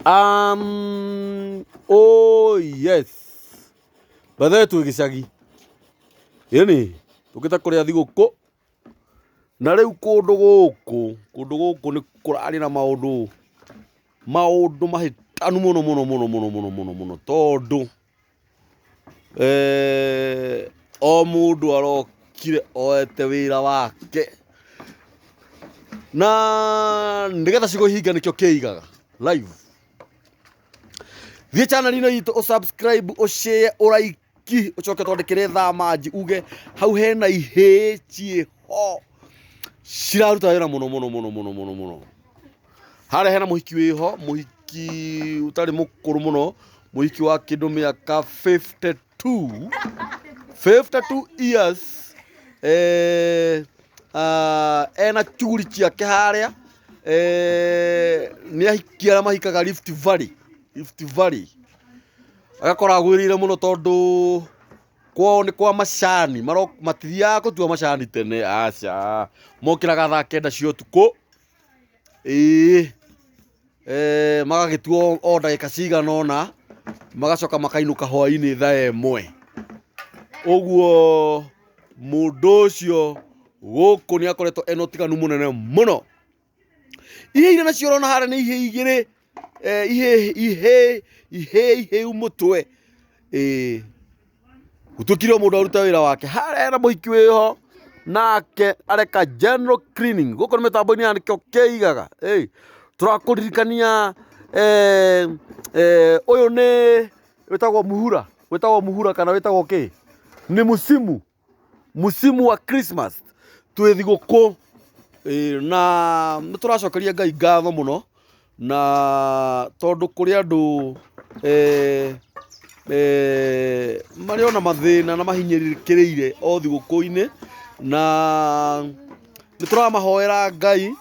Oh yes. Bathe tu gicagi. Yani, tukita kuria thiguku. Na riu kundu guku ni kurari na maundu mahitanu muno tondu o mundu arokire oete wira wake na nigetha ciguhinga nikio kiigaga live. Thie channel-inĩ itũ ũsubscribe, ũshare, ũraiki, ũcoke twandĩkĩre thamaji uge hau hena ihĩ ciĩho ciraruta wĩra mũno. Harĩa hena mũhiki wĩho, mũhiki ũtarĩ mũkũrũ mũno, mũhiki wa kĩndũ mĩaka 52 years. Ena chuguri ciake harĩa, nĩ ahikia arĩa mahikaga Rift Valley. Agakora agwĩrĩire mũno tondu kwao nĩ kwa macani, matithiaga gũtua macani tene, aca mokĩraga thaa 9 cia ũtukũ, magagĩtua o ndagĩka cigana ũna, magacoka makainũka hwaĩ-inĩ thaa 1. Ũguo mũndũ ũcio gũkũ nĩ akoretwo ena ũtiganu mũnene mũno. Ihĩ iria nacio ũrona harĩa nĩ ihĩ igĩrĩ, ihĩ mũtwe. Gũtuĩkire mũndũ aruta wĩra wake. Harĩa hena mũhiki wĩho nake areka general cleaning. Gũkũ nĩ mĩtambo-inĩ ya nĩkĩo kĩigaga. Tũrakũririkania ũyũ nĩ wĩtagwo muhura kana wĩtagwo kĩ? Nĩ musimu wa Christmas. Twĩ thigũkũ na nĩ tũracokeria Ngai ngatho mũno na tondu kuri andu mari ona mathina na mahinyĩrĩkĩrĩire o thigũkũ-inĩ, na nĩ tũramahoera Ngai,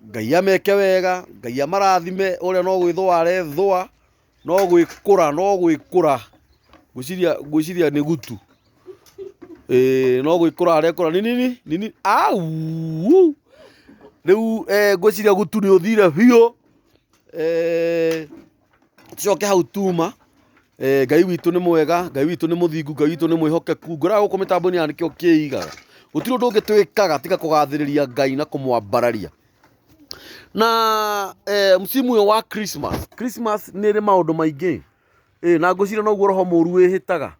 Ngai ameke wega, Ngai amarathime. Ũrĩa no gwĩthũa arethũa, no gwĩkũra gwĩciria nĩ gutu, no gwĩkũra arekũra nini au riu ngwĩciria gutu nĩ ũthire biũ. Tucoke hau tuma. Ngai witũ nĩ mwega, Ngai witũ nĩ mũthingu, Ngai witũ nĩ mwĩhokeku. Ngũraga gũkũ mĩtambo-inĩ ya nĩkĩo kĩigaga. Gũtirĩ ũndũ ũngĩ twĩkaga tiga kũgathĩrĩria Ngai na kũmwambararia. Na msimu ũyũ wa Christmas nĩ ĩrĩ maũndũ maingĩ, na ngwĩciria noguo roho mũru wĩhĩtaga,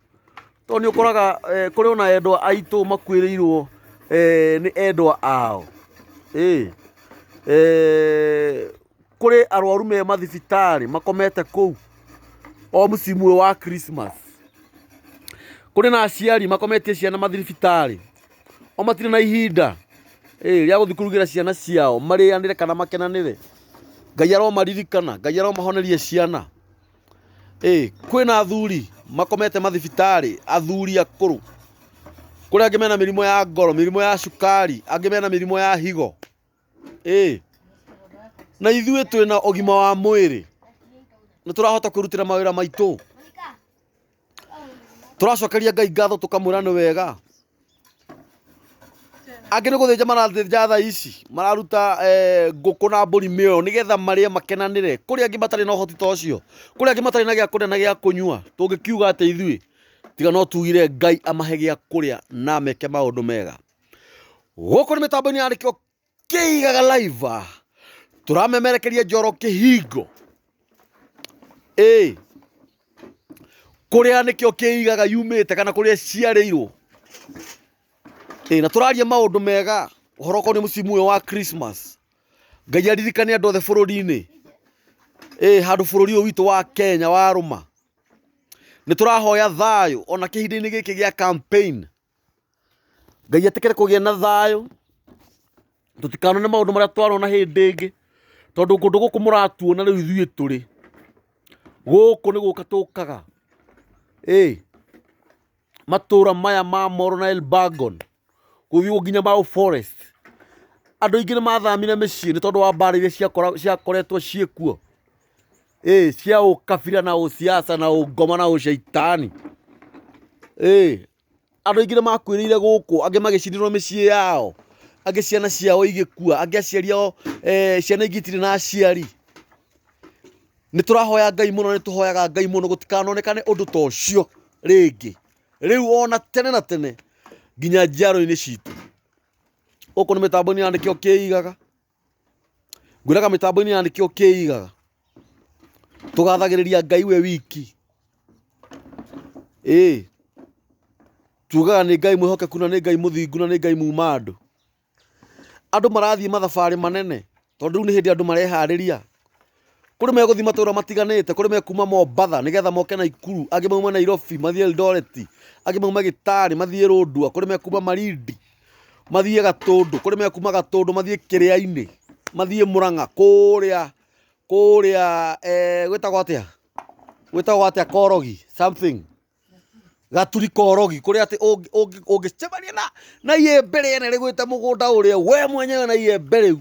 tondũ nĩ ũkoraga kũrĩ ona endwa aitũ makuĩrĩirwo nĩ endwa ao. Kũrĩ arwaru me mathibitarĩ makomete kũu o msimu ũyũ wa Christmas. Kũrĩ na aciari makometie ciana mathibitarĩ o matirĩ na ihinda rĩa gũthiĩ kũrugĩra ciana ciao marĩanĩre kana makenanĩre. Ngai aromaririkana, Ngai aromahoneria ciana. Kwĩna athuri makomete mathibitarĩ, athuri akũrũ. Kũrĩ angĩ mena mĩrimũ ya ngoro, mĩrimũ ya cukari, angĩ mena mĩrimũ ya higo. Na ithuĩ twĩna ũgima wa mwĩrĩ, nĩ tũrahota kwĩrutĩra mawĩra maitũ. Tũracokeria Ngai ngatho tũkamwĩra nĩ wega. Angĩ nĩ gũthĩnja marathĩnja thaa ici, mararuta ngũkũ na mbũri mĩoyo nĩgetha marĩe makenanĩre. Kũrĩ angĩ matarĩ na ũhoti ta ũcio, kũrĩ angĩ matarĩ na gĩa kũrĩa na gĩa kũnyua. Tũngĩkiuga atĩ ithuĩ tiga no tugire Ngai amahe gĩa kũrĩa na meke maũndũ mega. Gũkũ nĩ mĩtambo-inĩ ya nĩkĩo kĩigaga live. Tũramemerekeria Njoro Kĩhingo, kũrĩa nĩkĩo kĩigaga yumĩte kana kũrĩa ciarĩirwo. Na tũraria maũndũ mega ũhoro ũkoniĩ mũcimu ũyũ wa Christmas. Ngai aririkane andũ othe bũrũri-inĩ, handũ bũrũri ũyũ witũ wa Kenya warũma. Nĩ tũrahoya thayũ ona kĩhinda-inĩ gĩkĩ gĩa campaign. Ngai etĩkĩre kũgĩa na thayũ, tũtikanone maũndũ marĩa twarona hĩndĩ ĩngĩ, tondu kũndũ gũkũ mũratuona rĩu ithuĩ tũrĩ gũkũ nĩ gũka tũkaga. Matũra maya ma Moro na Elbagon gũthiĩ nginya Mau Forest, andũ aingĩ nĩ mathamire mĩciĩ nĩ tondũ wa mbara iria ciakoretwo ciĩkuo, cia ũkabira na ũciaca na ũngoma na ũcaitani. Andũ aingĩ nĩ makuĩrĩire gũkũ, angĩ magĩcinĩrwo mĩciĩ yao, angĩ ciana ciao igĩkua, angĩ aciari ao ciana ingĩ itirĩ na aciari. Nĩ tũrahoya Ngai mũno, nĩ tũhoyaga Ngai mũno gũtikanonekane ũndũ ta ũcio rĩngĩ. Rĩu ona tene na tene nginya njiaro-inĩ citũ. Gũkũ nĩ mĩtambo-inĩ ya nĩkĩo kĩigaga. Ngwĩraga mĩtambo-inĩ ya nĩkĩo kĩigaga. Tũgathagĩrĩria Ngai we wiki. Tugaga nĩ Ngai mwĩhokeku na nĩ Ngai mũthingu na nĩ Ngai muuma andũ. Andũ marathiĩ mathabarĩ manene tondũ rĩu nĩ hĩndĩ andũ mareharĩria. Kũrĩ megũthiĩ matũũra matiganĩte, kũrĩ mekuma Mombatha nĩgetha moke Naikuru, angĩ mauma Nairobi mathiĩ Eldoret, angĩ mauma Gĩtari mathiĩ Rũndua, kũrĩ mekuma Malindi mathiĩ Gatũndũ, kũrĩ mekuma Gatũndũ mathiĩ Kĩrĩa-inĩ, mathiĩ Mũrang'a kũrĩa gwĩtagwo atĩa Korogi something Gaturi Korogi, kũrĩa atĩ ũngĩcemania na iembe rĩene rĩgwĩte mũgũnda ũrĩa we mwenyewe na iembe rĩu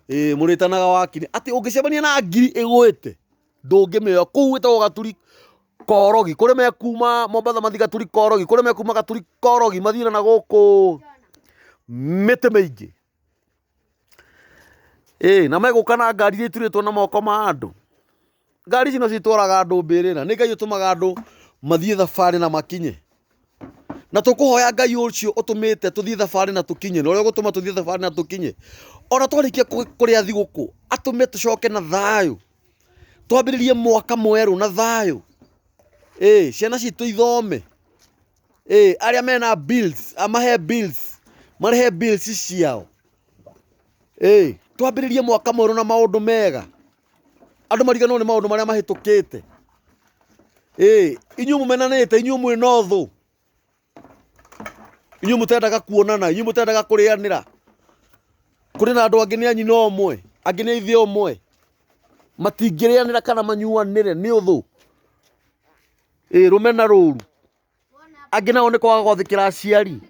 mũrĩtanaga wakinĩ atĩ ũngĩcemania na ngiri ĩgwĩte ndũngĩmĩoya. Kũu gwĩtagwo Gaturi Korogi, kũrĩ mekuma Mombatha mathiĩ Gaturi Korogi, kũrĩ mekuma Gaturi Korogi mathiĩ na gũkũ mĩtĩ mĩingĩ. Na megũka na ngari iria iturĩtwo na moko ma andũ. Ngari ici no citwaraga andũ mbĩrĩra. Nĩ Ngai ũtũmaga andũ mathiĩ thabarĩ na makinye. Na tũkũhoya Ngai ũcio ũtũmĩte tũthiĩ thabarĩ na tũkinye, na ũrĩa ũgũtũma tũthiĩ thabarĩ na tũkinye, ona twarĩkia kũrĩa thigũkũ atũme tũcoke na thayũ, twambĩrĩrie mwaka mwerũ na thayũ. Ciana citũ ithome. Arĩa mena bills amahe bills, marehe bills ciao. Twambĩrĩrie mwaka mwerũ na maũndũ mega. Andũ mariganĩrwo nĩ maũndũ marĩa mahĩtũkĩte. Inyuĩ mũmenanĩte, inyuĩ mwĩ na thũ, inyuĩ mũtendaga kuonana, inyuĩ mũtendaga kũrĩanĩra. Kũrĩ na andũ angĩ nĩ anyina ũmwe, angĩ nĩ ithe ũmwe, matingĩrĩanĩra kana manyuanĩre nĩ ũthũ. Rũmena rũru. Angĩ nao nĩ kwaga gwathĩkĩra aciari,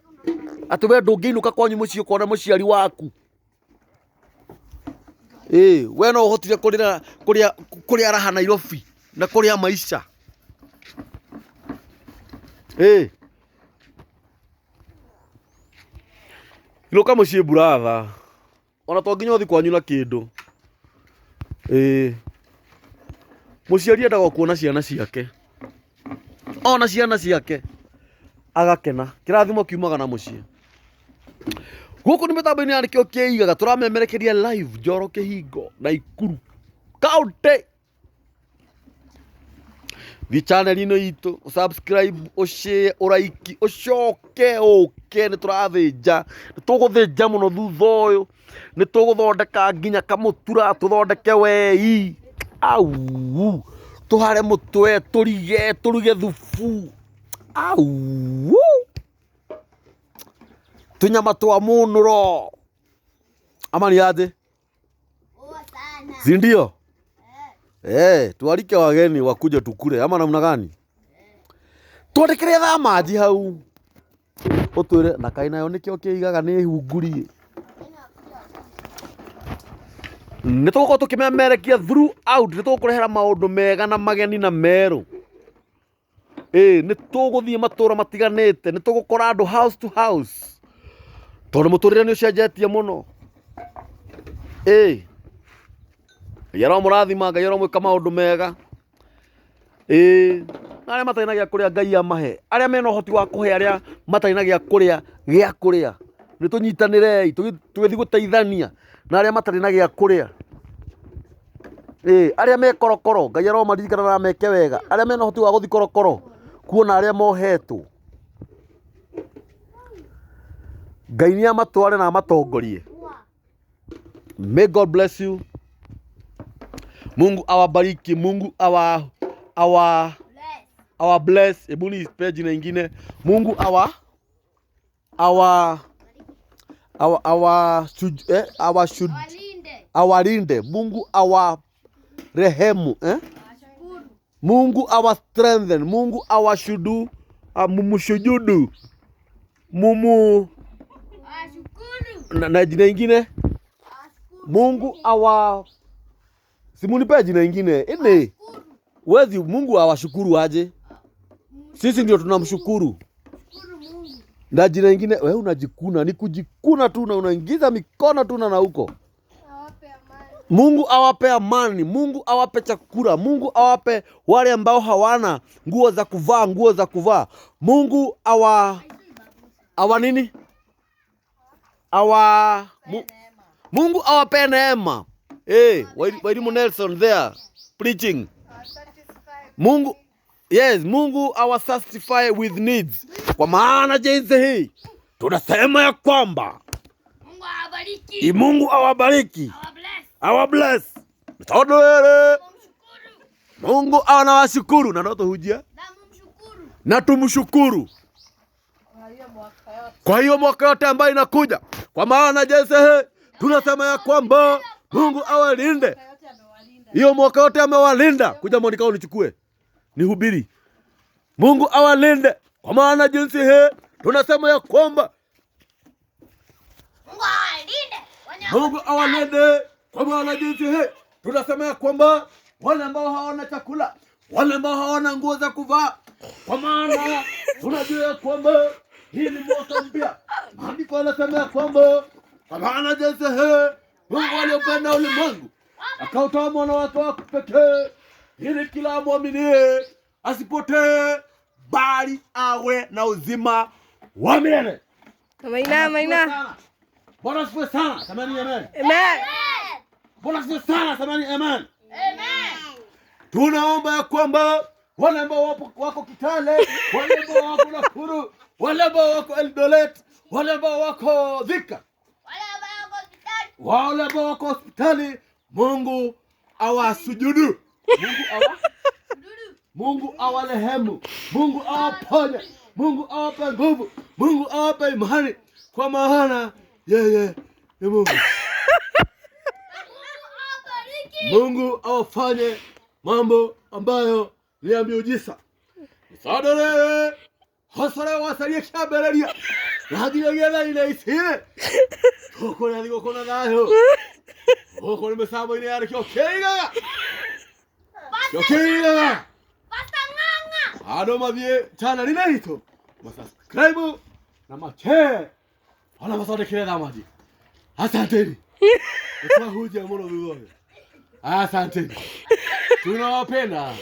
atĩ we ndũngĩinũka kwanyu mũciĩ ũkona mũciari waku. We no ũhotire kũrĩa raha Nairobi na kũrĩa maisha. Inũka mũciĩ brother, ona to nginya ũthiĩ kwanyu na kĩndũ. Mũciari endaga kuona ciana ciake, ona ciana ciake agakena. Kĩrathimo kiumaga na mũciĩ. Gũkũ nĩ mĩtambo-inĩ ya nĩkĩo kĩigaga, tũramemerekeria live Njoro Kĩhingo Naikuru County. Thiĩ channel-inĩ itũ subscribe, ũshare, ũraiki, ũcoke ũke. Nĩ tũrathĩnja, nĩ tũgũthĩnja mũno thutha ũyũ, nĩ tũgũthondeka nginya kamũtura, tũthondeke wei, tũhare mũtwe, tũruge thubu, tũnyama twa mũnũro. Ama ni aje? Si ndio? Tualike wageni wakuje tukule ama namna gani? Twandĩkĩre thamaji hau ũtwĩre na kaĩ nayo nĩkĩo kĩigaga nĩ hungurie. Nĩ tũgũkorwo tũkĩmemerekia throughout, nĩ tũgũkũrehera maũndũ mega na mageni na merũ. Nĩ tũgũthiĩ matũũra matiganĩte, nĩ tũgũkora andũ house to house, tondũ mũtũrĩre nĩ ũcenjetie mũno. Ngai aromũrathima, Ngai aromwĩka maũndũ mega. Na arĩa matarĩ na gĩa kũrĩa Ngai amahe, arĩa mena ũhoti wa kũhe arĩa matarĩ na gĩa kũrĩa gĩa kũrĩa. Nĩ tũnyitanĩrei tũgĩthiĩ gũteithania na arĩa matarĩ na gĩa kũrĩa. Arĩa me korokoro Ngai aromaririkana na meke wega. Arĩa mena ũhoti wa gũthiĩ korokoro kuona arĩa mohetwo, Ngai nĩ amatware na amatongorie. May God bless you. Mungu awabariki, Mungu bless. Hebu ni page nyingine. Mungu awalinde. Mungu awarehemu, Mungu strengthen. Mungu awashudu, mumushujudu. Na jina ingine. Mungu simunipe jina ingine. Wezi Mungu awashukuru aje. Sisi ndio tunamshukuru. Na jina ingine wewe unajikuna, ni kujikuna tu na unaingiza mikono tu na huko. Mungu awape amani, Mungu awape chakula, Mungu awape wale ambao hawana nguo za kuvaa, Mungu awa nini? Mungu awape neema. Walimu Nelson there preaching. Mungu, yes, Mungu awasatisfy with needs. Kwa maana jinsi hii tunasema ya kwamba Mungu awabariki. Our bless. Mungu anawashukuru na ndoto hujia. Na tumshukuru. Kwa hiyo mwaka yote ambayo inakuja. Kwa maana jinsi hii tunasema ya kwamba Mungu awalinde. Hiyo mwaka yote amewalinda. Kuja Monica unichukue. Nihubiri. Mungu awalinde. Kwa maana jinsi hii tunasema ya kwamba Mungu awalinde. Kwa maana jinsi hii tunasema ya kwamba wale ambao hawana chakula, wale ambao hawana nguo za kuvaa, kwa maana tunajua ya kwamba hii ni mwaka mpya. Maandiko yanasema ya kwamba kwa maana jinsi hii Mungu aliupenda ulimwengu akautoa mwana wake wa pekee ili kila muaminie asipotee bali awe na uzima wa milele. Maina. Bwana asifiwe sana. Samani amen. Amen. Bwana asifiwe sana. Samani amen. Amen. Tunaomba ya kwamba wale ambao wako Kitale, wale ambao wako Nakuru, wale ambao wako Eldoret, wale ambao wako Thika, wale ambao wako hospitali, Mungu awasujudu. Mungu awalehemu. Mungu awaponye. Mungu awape nguvu. Mungu awape imani. Kwa maana yeye ni Mungu. Mungu awafanye mambo ambayo ni ya miujiza. Sadare hasara wasalie chabereria. Nagiragera ile isire. Koko nadigo kona nayo. Koko nimesema ile yale kiokeira. Kiokeira. Ado mavie chana lile hito. Masubscribe na mache. Hala masode kile damaji. Asanteni. Kwa huja mono vizuri. Asanteni. Tunawapenda.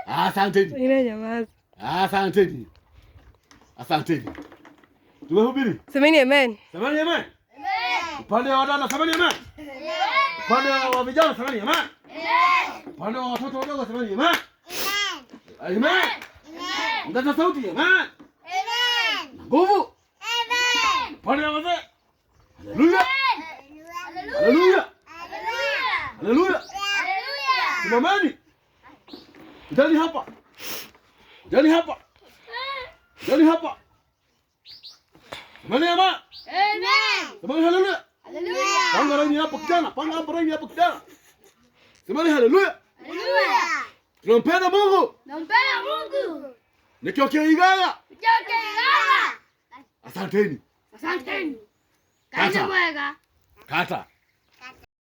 Asanteni. Ina jamaa. Asanteni. Asanteni. Tumehubiri. Semeni amen. Semeni amen. Amen. Upande wa wadada semeni amen. Amen. Upande wa vijana semeni amen. Amen. Upande wa watoto wadogo semeni amen. Amen. Amen. Ndata sauti amen. Amen. Nguvu. Amen. Upande wa wazee. Haleluya. Haleluya. Haleluya. Simameni. Ndani hapa. Ndani hapa. Ndani hapa. Simameni amen. Amen. Simameni haleluya. Haleluya. Panga rangi hapo kijana. Panga hapo rangi hapo kijana. Simameni haleluya. Haleluya. Tunampenda Mungu. Nampenda Mungu. Nikiokeigala. Nikiokeigala. Asanteni. Asanteni. Kazi mwega. Kata.